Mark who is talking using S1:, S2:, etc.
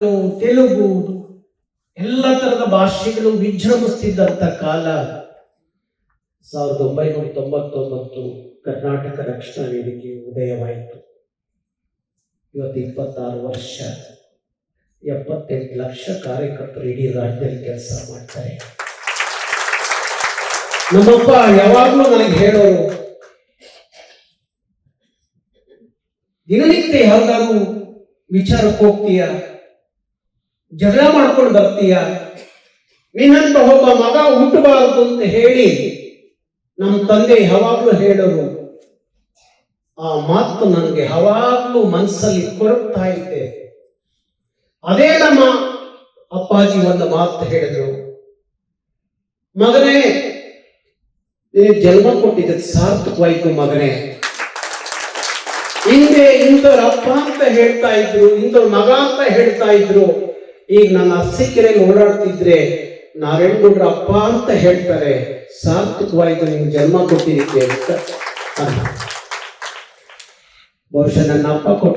S1: ತೆಲುಗು ಎಲ್ಲ ತರದ ಭಾಷೆಗಳು ವಿಜೃಂಭಿಸ್ತಿದ್ದಂಥ ಕಾಲ 1999 ಕರ್ನಾಟಕ ರಕ್ಷಣಾ ವೇದಿಕೆ ಉದಯವಾಯಿತು. ಇವತ್ತು 26 ವರ್ಷ, 78 ಲಕ್ಷ ಕಾರ್ಯಕರ್ತರು ಇಡೀ ರಾಜ್ಯದಲ್ಲಿ ಕೆಲಸ ಮಾಡ್ತಾರೆ. ನಮ್ಮಪ್ಪ ಯಾವಾಗಲೂ ನನಗೆ ಹೇಳೋರು, ದಿನನಿತ್ಯ ಯಾವ್ದಾದ್ರು ವಿಚಾರಕ್ಕೆ ಹೋಗ್ತೀಯ, ಜಗಳ ಮಾಡ್ಕೊಂಡು ಬರ್ತೀಯ, ನಿನ್ನಂತ ಒಬ್ಬ ಮಗ ಹುಟ್ಟಬಾರದು ಅಂತ ಹೇಳಿ ನಮ್ಮ ತಂದೆ ಯಾವಾಗಲೂ ಹೇಳೋರು. ಆ ಮಾತು ನನಗೆ ಯಾವಾಗಲೂ ಮನಸ್ಸಲ್ಲಿ ಕೊರಗ್ತಾ ಇದೆ. ಅದೇ ನಮ್ಮ ಅಪ್ಪಾಜಿ ಒಂದು ಮಾತು ಹೇಳಿದ್ರು, ಮಗನೇ ನೀನು ಜನ್ಮ ಕೊಟ್ಟಿದ್ದಕ್ಕೆ ಸಾರ್ಥಕವಾಯಿತು ಮಗನೇ. ಹಿಂದೆ ಇಂಥವ್ರ ಅಪ್ಪ ಅಂತ ಹೇಳ್ತಾ ಇದ್ರು, ಇಂಥವ್ರ ಮಗ ಅಂತ ಹೇಳ್ತಾ ಇದ್ರು. ಈಗ ನಾನು ಅರಸೀಕೆರೆಯಲ್ಲಿ ಓಡಾಡ್ತಿದ್ರೆ ನಾರಾಯಣಗೌಡ್ರ ಅಪ್ಪ ಅಂತ ಹೇಳ್ತಾರೆ. ಸಾರ್ಥಕವಾಯಿತು ನಿಮ್ಗೆ ಜನ್ಮ ಕೊಟ್ಟಿದ್ದಕ್ಕೆ ಅಂತ. ಬಹುಶಃ ನನ್ನ ಅಪ್ಪ ಕೊಟ್ಟ